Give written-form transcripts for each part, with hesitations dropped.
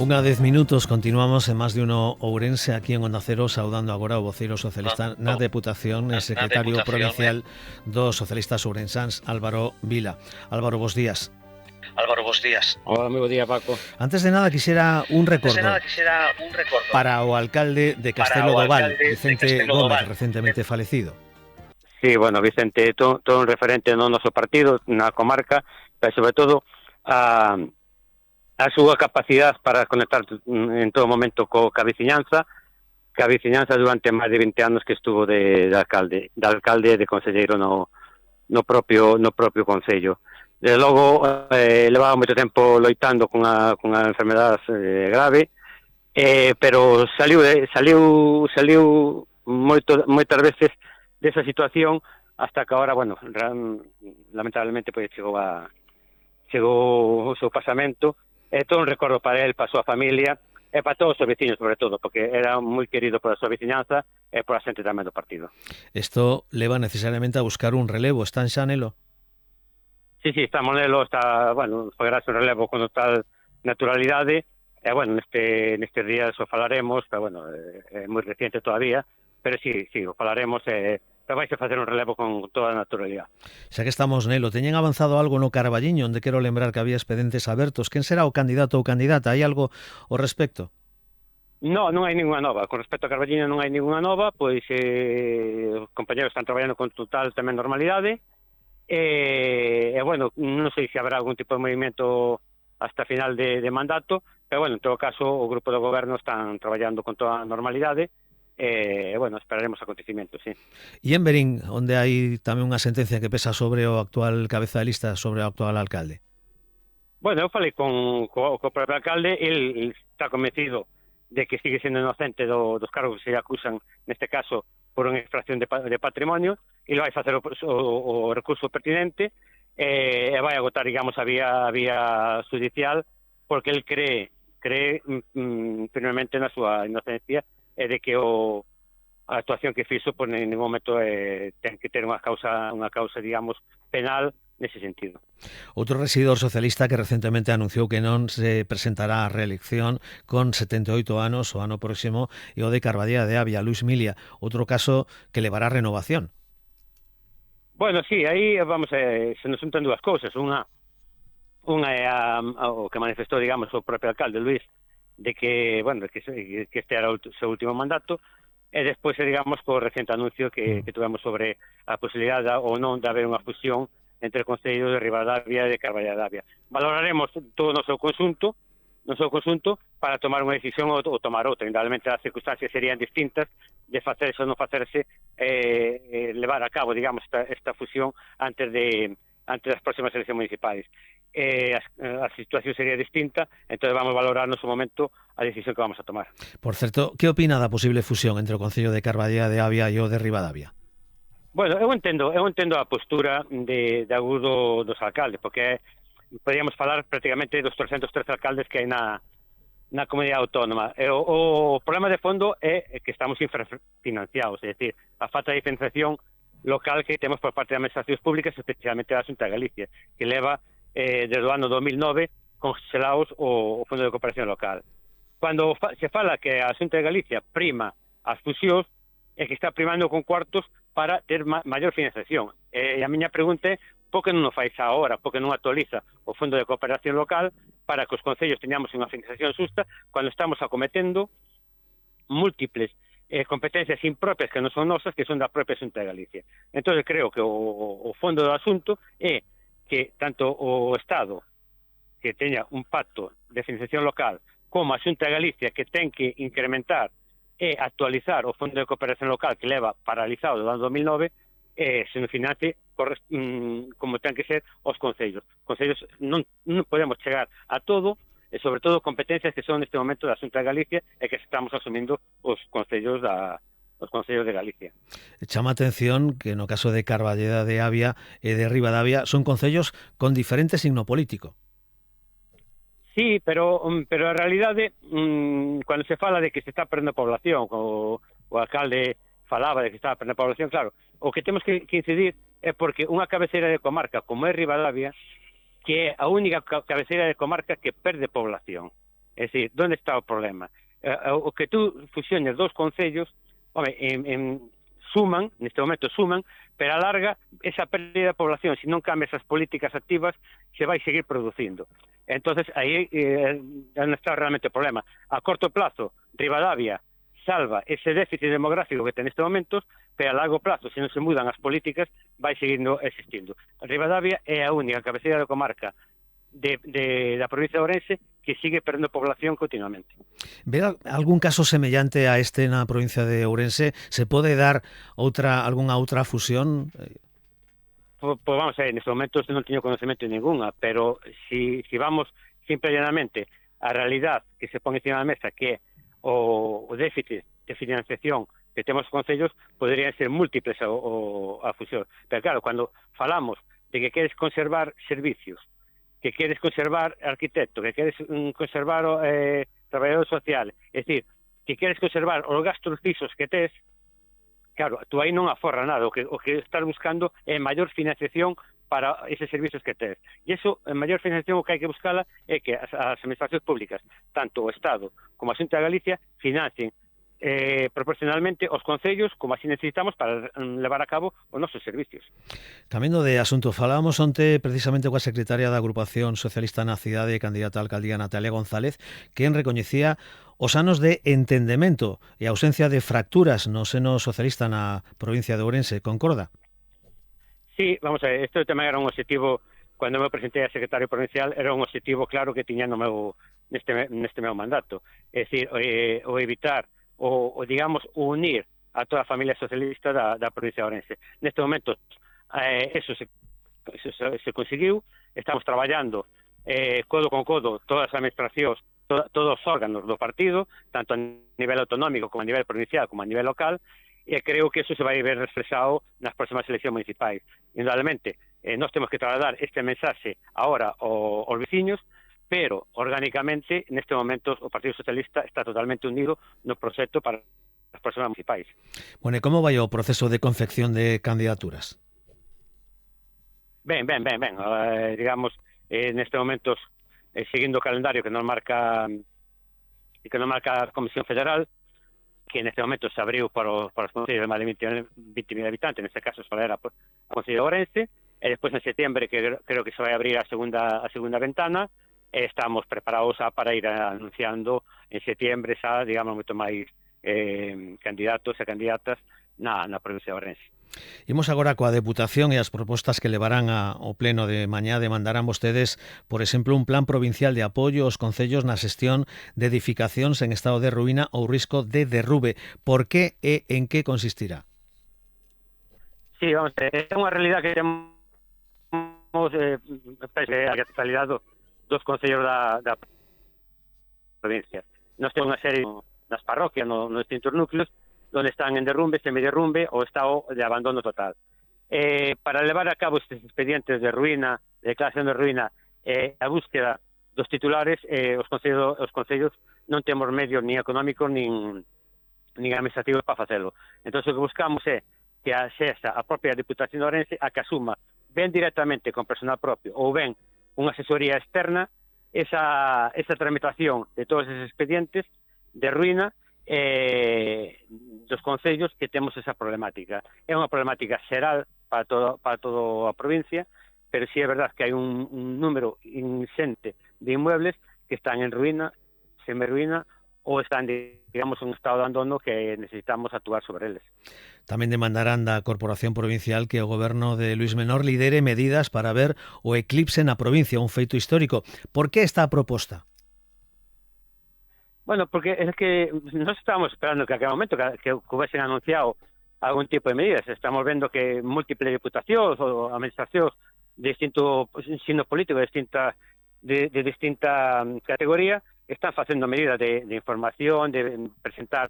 1:10, continuamos en Más de Uno Ourense, aquí en Onda Cero, saudando agora o voceiro socialista na Deputación e secretario provincial dos socialistas ourensáns, Álvaro Vila. Álvaro, bos días. Hola, moi bo día, Paco. Antes de nada, quixera un recordo para o alcalde de Castelo do Val, Vicente Gómez, recentemente falecido. Sí, bueno, Vicente, todo un referente no noso partido, na comarca, pero sobre todo a súa capacidade para conectar en todo momento ca veciñanza durante máis de 20 anos que estuvo de alcalde de conselleiro no propio concello. Desde logo, levaba moito tempo loitando con a enfermedade grave, pero saliu moitas veces desa situación hasta que agora, bueno, lamentablemente pois chegou o seu pasamento. Todo un recordo para él, para a súa familia e para todos os veciños, sobre todo, porque era moi querido pola súa veciñanza e pola xente tamén do partido. Isto leva necesariamente a buscar un relevo, están xa nelo? Sí, estamos nelo, foi gracias un relevo con total naturalidade, e, bueno, nestes días o falaremos, pero, bueno, é moi reciente todavía, pero sí, o falaremos, pero vais a facer un relevo con toda a naturalidade. Xa que estamos nelo, teñen avanzado algo no Carballiño, onde quero lembrar que había expedientes abertos. Quen será o candidato ou candidata? Hai algo ao respecto? Non hai ninguna nova. Con respecto a Carballiño non hai ninguna nova, pois os compañeros están traballando con total tamén normalidade, e bueno, non sei se habrá algún tipo de movimento hasta final de mandato, pero, bueno, en todo caso, o grupo do goberno están traballando con toda a normalidade, e, bueno, esperaremos acontecimentos, sí. E en Verín, onde hai tamén unha sentencia que pesa sobre o actual cabeza de lista, sobre o actual alcalde? Bueno, eu falei co propio alcalde, el está convencido de que sigue sendo inocente dos cargos que se acusan, neste caso, por unha extracción de patrimonio, e vai facer o recurso pertinente, e vai agotar, digamos, a vía judicial, porque el cree firmemente na súa inocencia, e de que a actuación que fixo, por en ningún momento ten que ter unha causa, digamos, penal nese sentido. Outro rexedor socialista que recentemente anunciou que non se presentará a reelección con 78 anos o ano próximo e o de Carballeda de Avia, Luis Milia, outro caso que levará a renovación. Bueno, sí, aí se nos juntan dúas cousas. Unha é o que manifestou, digamos, o propio alcalde, Luis, de que, bueno, que este era o seu último mandato, e despois, digamos, co recente anuncio que tuvemos sobre a posibilidade ou non de haber unha fusión entre o Concello de Ribadavia e de Carballeda de Avia. Valoraremos todo no seu conxunto para tomar unha decisión ou tomar outra. Indudablemente as circunstancias serían distintas de facerse ou non facerse, levar a cabo, digamos, esta fusión antes das próximas eleccións municipais. A situación sería distinta, entón vamos a valorar no seu momento a decisión que vamos a tomar. Por certo, que opina da posible fusión entre o Concello de Carballeda de Avia e o de Ribadavia? Bueno, eu entendo a postura de agudo dos alcaldes, porque podríamos falar prácticamente dos 313 alcaldes que hai na comunidade autónoma. O problema de fondo é que estamos infrafinanciados, é dicir, a falta de financiación local que temos por parte das administracións públicas, especialmente da Xunta de Galicia, que leva desde o ano 2009 congelados o Fondo de Cooperación Local. Cando se fala que a Xunta de Galicia prima as fusións, é que está primando con cuartos para ter maior financiación. E a miña pregunta é, por que non o fais agora, por que non actualiza o Fondo de Cooperación Local para que os concellos teñamos unha financiación xusta cando estamos acometendo múltiples competencias impropias que non son nosas, que son da propia Xunta de Galicia. Entón, creo que o fondo do asunto é que tanto o Estado, que teña un pacto de financiación local, como a Xunta de Galicia, que ten que incrementar e actualizar o Fondo de Cooperación Local que leva paralizado do ano 2009, se nos financie como ten que ser os concellos. Concellos non podemos chegar a todo, e sobre todo competencias que son neste momento da Xunta de Galicia e que estamos asumindo os concellos de Galicia. Chama a atención que no caso de Carballeda de Avia e de Ribadavia son concellos con diferente signo político. Sí, pero a realidade, cando se fala de que se está perdendo población, o alcalde falaba de que estaba perdendo población, claro, o que temos que incidir é porque unha cabeceira de comarca como é Ribadavia, que é a única cabeceira de comarca que perde población. É dicir, onde está o problema? O que tú fusiones dous concellos, home, suman, neste momento suman, pero a larga, esa pérdida de población, se non cambias as políticas activas, se vai seguir producindo. Entonces, aí non está realmente o problema. A corto plazo, Rivadavia salva ese déficit demográfico que ten neste momento, pero a largo plazo, se non se mudan as políticas, vai seguindo existindo. Rivadavia é a única cabeceira da comarca da provincia de Ourense que sigue perdendo población continuamente. ¿Ve algún caso semellante a este na provincia de Ourense? Se pode dar algunha outra fusión? Pues vamos a ver, nestes momentos non teño conocemento de ninguna, pero si vamos simple e llanamente a realidad que se pon encima da mesa, que é o déficit de financiación que temos os concellos, poderían ser múltiples a fusión. Pero claro, cando falamos de que queres conservar servicios, que queres conservar arquitecto, que queres conservar traballador social, é dicir, que queres conservar os gastos fixos que tes, claro, tú aí non aforra nada, o que estás buscando é maior financiación para eses servicios que tes. E iso, a maior financiación, o que hai que buscala é que as administracións públicas, tanto o Estado como a Xunta de Galicia, financien proporcionalmente os concellos como así necesitamos para levar a cabo os nosos servicios. Cambiando de asunto, falábamos onte precisamente coa secretaria da Agrupación Socialista na cidade, candidata a alcaldía Natalia González, quen recoñecía os anos de entendemento e a ausencia de fracturas no seno socialista na provincia de Ourense. Concorda? Sí, vamos a ver, este tamén era un objetivo, cando me presentei a secretario provincial, era un objetivo claro que tiña neste meu mandato. É dicir, o evitar o digamos, unir a toda a familia socialista da provincia de Ourense. Neste momento, eso se conseguiu, estamos traballando codo con codo, todas as administracións, todos os órganos do partido, tanto a nivel autonómico como a nivel provincial como a nivel local, e creo que eso se vai ver reflexado nas próximas eleccións municipais. Indudablemente, nós temos que trasladar este mensaxe ahora aos veciños, pero orgánicamente neste momento o Partido Socialista está totalmente unido no proxecto para as próximas municipais. Bueno, e como vai o proceso de confección de candidaturas? Ben. Digamos, neste momento, seguindo o calendario que nos marca a Comisión Federal, que neste momento se abriu para os concellos de máis de 20.000 habitantes, neste caso só era o Concello de Ourense, e despois en setembro, que creo que se vai abrir a segunda ventana, estamos preparados para ir anunciando en setembro xa, digamos, moito máis candidatos e candidatas na provincia de Ourense. Imos agora coa Deputación e as propostas que levarán ao pleno de mañá. Demandarán vostedes, por exemplo, un plan provincial de apoio aos concellos na xestión de edificacións en estado de ruína ou risco de derrube. Por que e en que consistirá? Sí, vamos, é unha realidad que temos a totalidade dos concellos da provincia. Nós temos unha serie nas parroquias, nos distintos núcleos, onde están en derrumbe, semiderrumbe ou estado de abandono total. Para levar a cabo estes expedientes de ruína, de declaración de ruína, a búsqueda dos titulares, os concellos non temos medios ni económicos nin administrativos para facelo. Entón, o que buscamos é que a propia Diputación de Ourense a que asuma ben directamente con personal propio ou ben unha asesoría externa esa tramitación de todos esos expedientes de ruína dos concellos que temos esa problemática. É unha problemática xeral para toda a provincia, pero sí é verdad que hai un número ingente de inmuebles que están en ruína, semi-ruína, ou están, digamos, en un estado de abandono que necesitamos actuar sobre eles. Tamén demandarán da Corporación Provincial que o goberno de Luís Menor lidere medidas para ver o eclipse na provincia, un feito histórico. Por que esta proposta? Bueno, porque é que nós estábamos esperando que a aquel momento que hubiesen anunciado algún tipo de medidas. Estamos vendo que múltiples diputacións ou administracións de distinto signo político, de distinta categoría, están facendo medidas de información, de presentar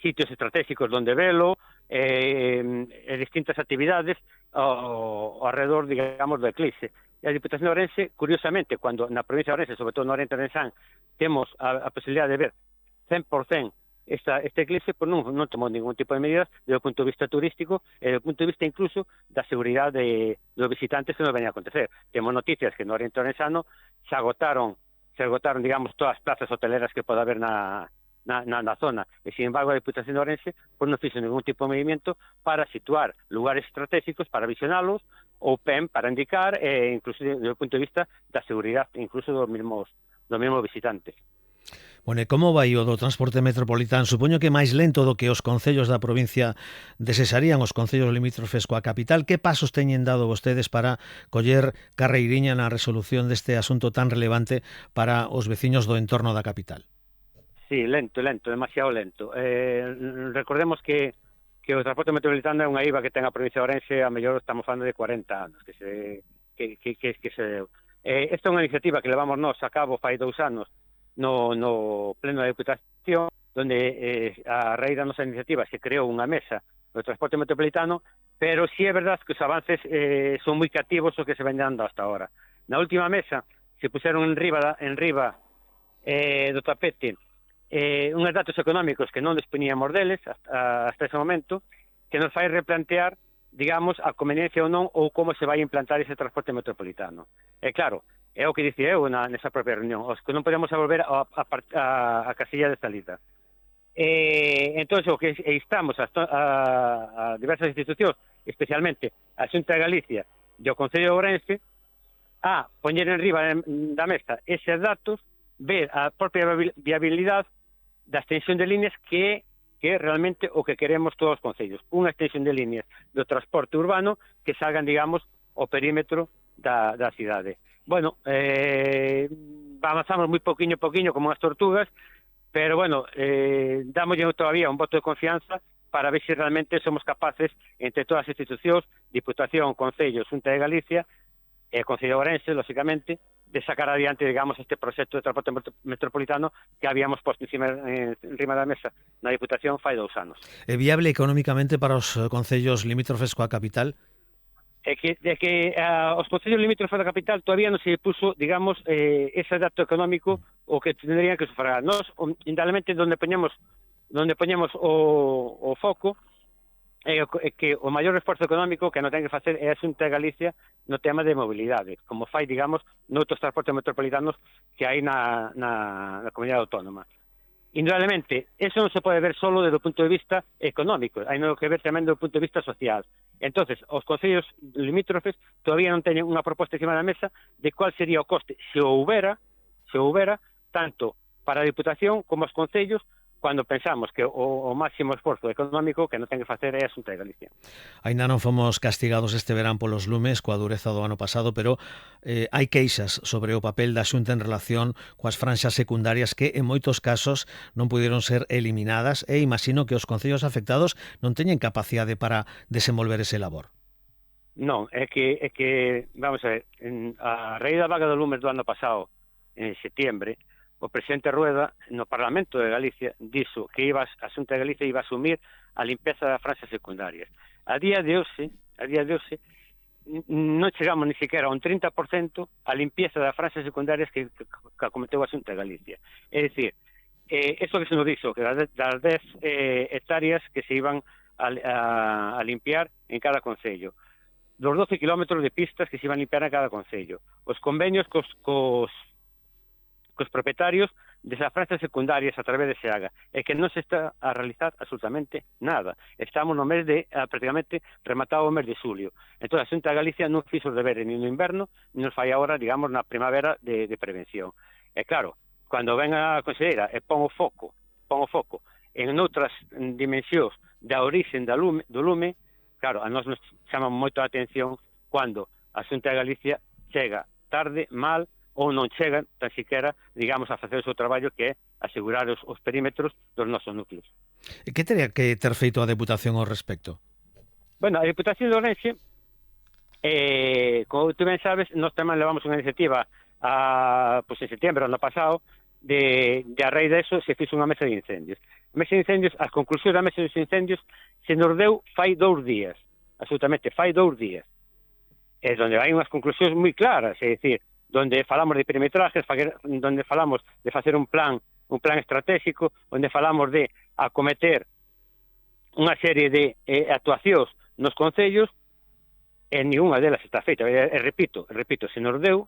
sitios estratégicos donde velo, distintas actividades ao alrededor, digamos, do eclipse. E a Diputación de Ourense, curiosamente, cando na provincia de Ourense, sobre todo no Oriente de Ourensán, temos a posibilidade de ver 100% este eclipse, pues non tomou ningún tipo de medidas desde o punto de vista turístico e desde o punto de vista incluso da seguridade dos visitantes que nos veña a acontecer. Temos noticias que no Oriente Ourensano se se agotaron, digamos, todas as plazas hoteleras que pode haber na zona. E, sin embargo, a Diputación de Ourense non fixo ningún tipo de movimento para situar lugares estratégicos, para visionalos, ou PEM para indicar, incluso desde o punto de vista da seguridade, incluso dos mesmos visitantes. Bueno, e como vai o do transporte metropolitano? Supoño que máis lento do que os concellos da provincia desesarían, os concellos limítrofes coa capital. Que pasos teñen dado vostedes para coller carreiriña na resolución deste asunto tan relevante para os veciños do entorno da capital? Sí, lento, demasiado lento. Recordemos que o transporte metropolitano é unha IVA que ten a provincia de Ourense, a mellor estamos falando de 40 anos que se deu. Esta é unha iniciativa que levamos nós a cabo fai 2 anos no pleno da Diputación, donde a raíz da nosa iniciativa se creou unha mesa do transporte metropolitano, pero sí é verdade que os avances son moi cativos o que se ven dando hasta ahora. Na última mesa se puseron en riba do tapete uns datos económicos que non dispoñíamos deles hasta ese momento, que nos fai replantear, digamos, a conveniencia ou non, ou como se vai implantar ese transporte metropolitano. E claro, é o que dicía eu nesa propia reunión, os que non podemos volver a casilla de salida. Entón, o que instamos a diversas institucións, especialmente a Xunta de Galicia e o Concello de Ourense, a poñer en riba da mesa eses datos, ver a propia viabilidade da extensión de líneas que realmente o que queremos todos os concellos. Unha extensión de líneas do transporte urbano que salgan, digamos, o perímetro da cidade. Bueno, avanzamos moi poquinho como as tortugas, pero bueno, dámoslle todavía un voto de confianza para ver se realmente somos capaces, entre todas as institucións, Diputación, Concello, Xunta de Galicia e Concello de Ourense, lógicamente, de sacar adiante, digamos, este proxecto de transporte metropolitano que habíamos posto en riba da mesa na Diputación fai 2 anos. É viable económicamente para os concellos limítrofes coa capital? É que os concellos limítrofes da capital todavía non se puso, digamos, ese dato económico o que tendrían que sufragar. Nós, indudablemente, donde poñemos o foco é que o maior esforzo económico que non ten que facer é a Xunta de Galicia no tema de mobilidade, como fai, digamos, noutros transportes metropolitanos que hai na comunidade autónoma. Indudablemente, eso non se pode ver solo desde o punto de vista económico, hai que ver tamén desde o punto de vista social. Entonces, os concellos limítrofes todavía non teñen unha proposta encima da mesa de cuál sería o coste, se houbera, tanto para a Diputación como os concellos, cando pensamos que o máximo esforzo económico que non ten que facer é a Xunta de Galicia. Ainda non fomos castigados este verán polos lumes coa dureza do ano pasado, pero hai queixas sobre o papel da Xunta en relación coas franxas secundarias que en moitos casos non puderon ser eliminadas e imagino que os concellos afectados non teñen capacidade para desenvolver ese labor. Non, é que vamos a ver, a raíz da vaga do lumes do ano pasado, en setembro, o presidente Rueda no Parlamento de Galicia dixo que a Xunta de Galicia iba a asumir a limpeza das franxas secundarias. A día de hoxe non chegamos ni siquiera a un 30% a limpieza das franxas secundarias que acometeu a Xunta de Galicia. É dicir, eso que se nos dixo, que das 10 hectáreas que se iban a limpiar en cada concello, dos 12 kilómetros de pistas que se iban a limpiar en cada concello, os convenios cos propietarios desas franxas secundarias a través de SEAGA, é que non se está a realizar absolutamente nada. Estamos no mes prácticamente rematado o mes de xulio. Entón, a Xunta de Galicia non fixo os deberes ni no inverno, ni nos fai agora, digamos, na primavera de prevención. E claro, cando ven a conselleira e pon o foco en outras dimensións da orixen do lume, claro, a nós nos chama moito a atención cando a Xunta de Galicia chega tarde, mal, ou non chegan, tan siquiera, digamos, a facer o seu traballo, que é asegurar os perímetros dos nosos núcleos. E que teria que ter feito a Deputación ao respecto? Bueno, a Deputación de Ourense, como tú ben sabes, nós tamén levamos unha iniciativa en setembro, ano pasado, de a raíz de eso se fixo unha mesa de incendios. A mesa de incendios, as conclusións da mesa de incendios se nos deu fai 2 días, absolutamente, fai 2 días. É onde hai unhas conclusións moi claras, é dicir, donde falamos de perimetrajes, donde falamos de facer un plan estratégico, onde falamos de acometer unha serie de actuacións nos concellos, e ninguna delas está feita. Repito, se nos deu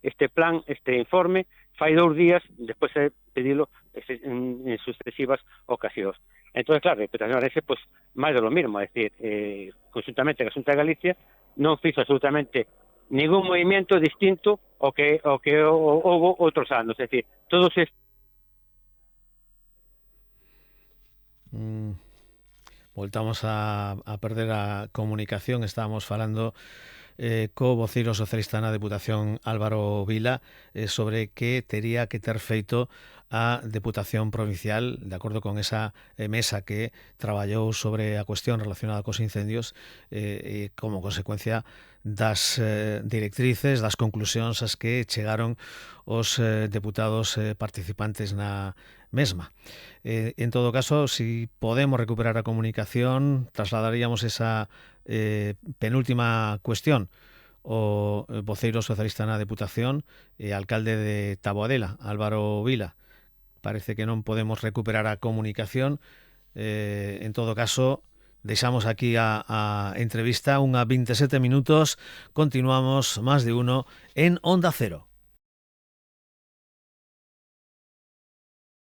este plan, este informe, fai 2 días, despois de pedilo en sucesivas ocasións. Entón, claro, a Deputación Ourense, pois, máis de lo mismo, é dicir, conjuntamente a Xunta de Galicia non fixo absolutamente ningún movimento distinto ao que houve outros anos, é dicir, todos estes Voltamos a perder a comunicación. Estábamos falando co voceiro socialista na Deputación Álvaro Vila sobre que tería que ter feito a Deputación Provincial de acordo con esa mesa que traballou sobre a cuestión relacionada cos incendios como consecuencia das directrices, das conclusións as que chegaron os deputados participantes na mesma. En todo caso, si podemos recuperar a comunicación, trasladaríamos esa penúltima cuestión o voceiro socialista na Deputación e alcalde de Taboadela, Álvaro Vila. Parece que non podemos recuperar a comunicación. En todo caso, deixamos aquí a entrevista, unha 27 minutos. Continuamos máis de uno en Onda Cero.